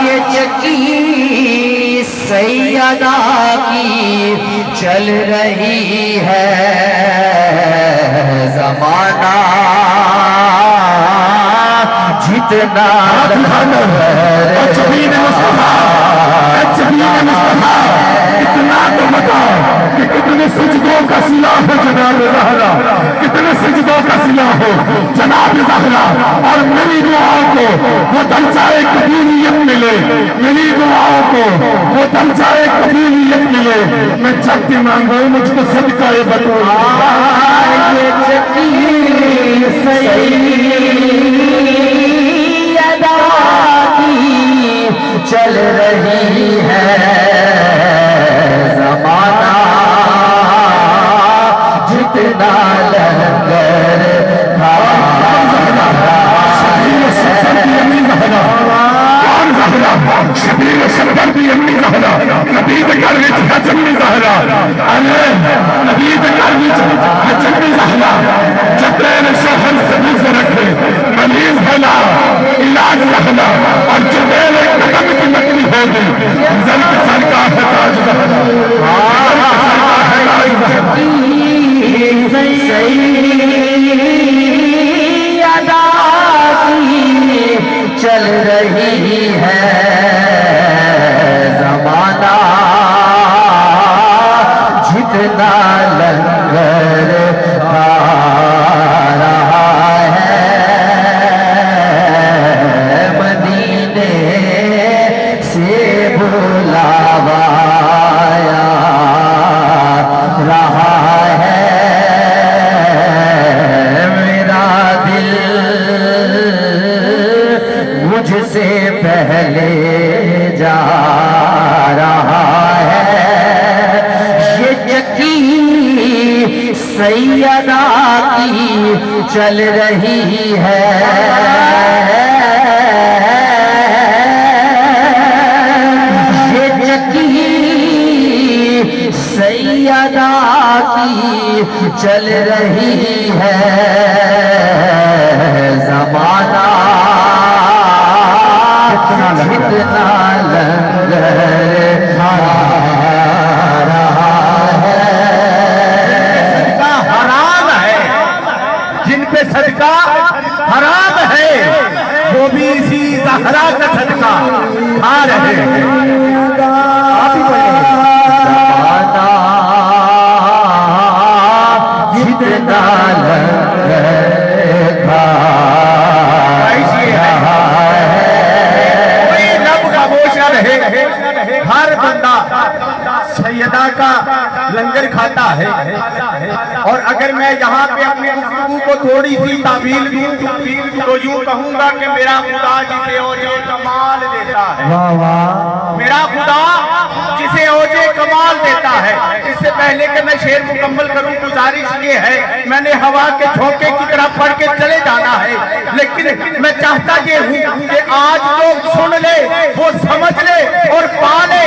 ये चक्की सैयदा की चल रही है, जमाना जितना इतना तो बताओ कि कितने सजदों का सिला हो जनाब ज़हरा, कितने सजदों का सिला हो जनाब ज़हरा। और मेरी दुआओं को वो दर्जाए कबूलियत मिले, मेरी दुआओं को वो दर्जाए कबूलियत मिले। मैं जल्दी मांगू मुझको सदका ये बतूल। ये चक्की सैयदा की चल रही है, जमाना जितना लंगर था। शबीर शब्द की अम्मी ज़हरा, नबी के घर विच हजमी ज़हरा, अरे नबी के घर विच हजमी ज़हरा, जतने शहर से दूर रखे मरीज भला इलाज रहना, और जतने कदम की नकली होगी जल के सर का ताज ज़हरा। सैयदा की चल रही है, जमाना जितना लंगर खा रहा है, मदीने से बुलावा रहा है, मेरा दिल मुझसे पहले जा रहा है। ये चक्की सैयदा की चल रही है, ये चक्की सैयदा की चल रही है, जमाना जितना लंगर खा रहा है। सदका हराम है, जिन पे सदका हराम है वो भी इसी ज़हरा का सदका खा रहे हैं। आप ही बोलिए। जितना लंगर खा हर बंदा सैयदा का लंगर खाता है। और अगर मैं यहाँ पे अपने गुफ्तगू को थोड़ी सी तावील दूं तो यूं कहूंगा कि मेरा खुदा जिसे ओजे कमाल देता है, मेरा खुदा जिसे ओजे कमाल देता है। इससे पहले कि मैं शेर मुकम्मल करूं, गुजारिश ये है, मैंने हवा के झोंके की तरह पढ़ के चले जाना है, लेकिन मैं चाहता ये हूं कि आज लोग सुन ले, वो समझ ले और पा ले।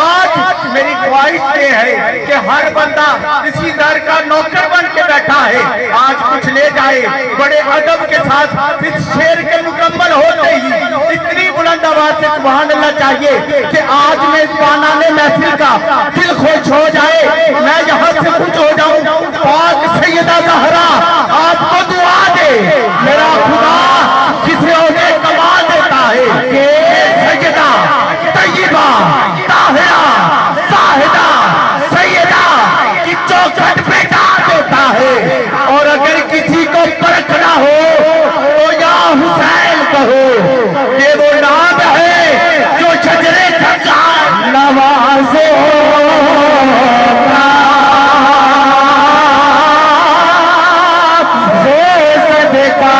आज मेरी ख्वाहिश ये है कि हर बंदा इसी दर का नौकर बन के बैठा है, आज कुछ ले जाए बड़े अदब के साथ। इस शेर के मुकम्मल होते ही इतनी बुलंद आवाज से सुभान अल्लाह चाहिए कि आज में इस पानाने महफिल का दिल खुश हो जाए, मैं यहाँ से खुश हो जाऊं। पाक सैयदा ज़हरा आपको दुआ दे, मेरा खुदा जिसे ओजे कमाल देता है कि सैयदा तैयबा ताहिरा साहिदा सैयदा की चौखट पे डाल देता है। और अगर किसी को परखना हो तो या हुसैन कहो, ये वो नाम है जो शजरे का नवाज़ो सदका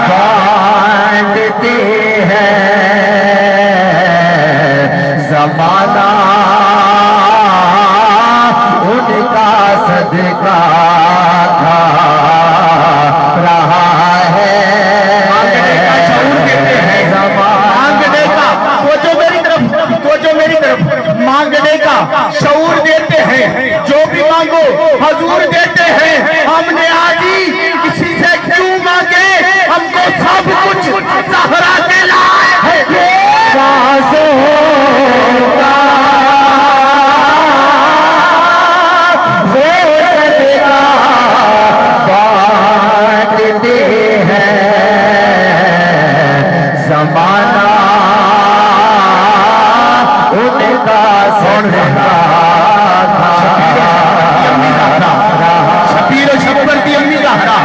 बांटते हैं, जमाना उनका सदका खा रहा है। मांगने का शऊर देते हैं, मांगने का वो जो मेरी तरफ मांगने का शऊर देते हैं, जो भी मांगो हजूर देते हैं। हमने आज ही किसी से क्यों मांगे, हमको सब कुछ जमाना उनका सदका था। शबीर शब्बर की अम्मी ज़हरा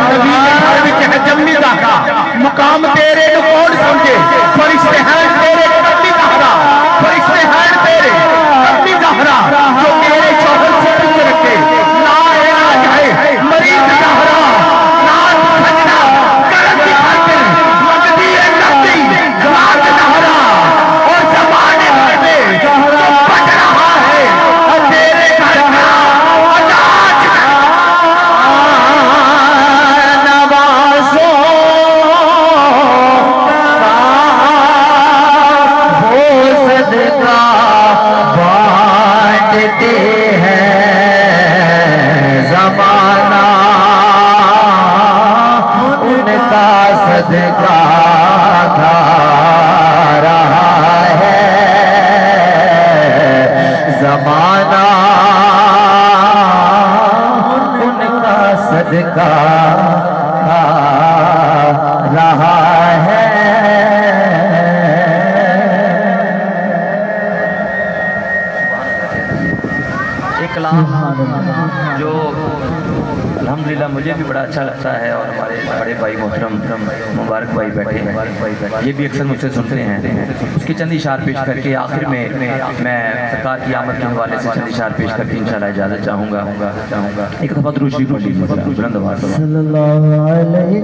नबी के घर विच है जम्मी ज़हरा मुकाम तेरे नु कौन समझे फरिश्ते हैं तेरे अम्मी ज़हरा फरिश्ते हैं तेरे अम्मी ज़हरा जो तेरे शौहर से पूछ रखे ना इलाज है मरीज ज़हरा ना सजना करम की खातिर लगती है लगती रात ज़हरा और ज़माने भर में जो बच रहा है तेरे घर का अनाज नवाज़ों का वो सदका बांटते हैं। ज़माना उनका सदका खा रहा है। ज़माना उनका सदका खा रहा है। एक कलाम जो अल्हम्दुलिल्लाह मुझे भी बड़ा अच्छा लगता है और हमारे बड़े भाई मोहतरम मुबारक भाई बैठे हैं, ये भी अक्सर मुझसे सुनते हैं। उसकी चंद इशार पेश करके आखिर में मैं सरकार की आमद के हवाले से चंद इशार पेश करके इंशाल्लाह इजाज़त चाहूँगा। एक दफ़ा दुरूद शरीफ पढ़ लीजिए बुलंद आवाज़ से। सल्लल्लाहु अलैहि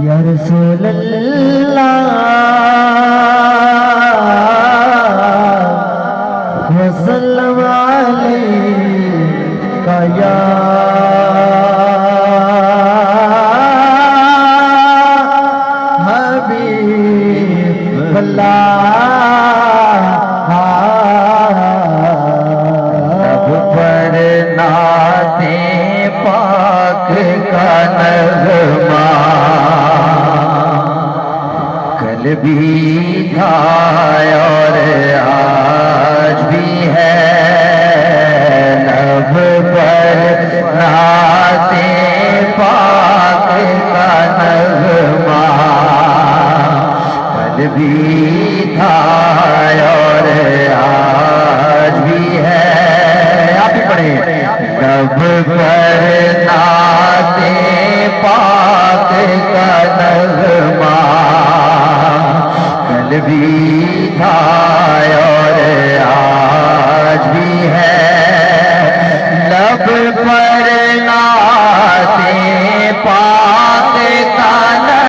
या रसूल अल्लाह वसल्लम अलैका या हबीब अल्लाह। अब पर नाते पाक का नगमा कल भी था और आज भी है। लब पर नाते पाक का नगमा कल भी था और आज भी है। आप ही पढ़े। लब पर नाते पाक का नगमा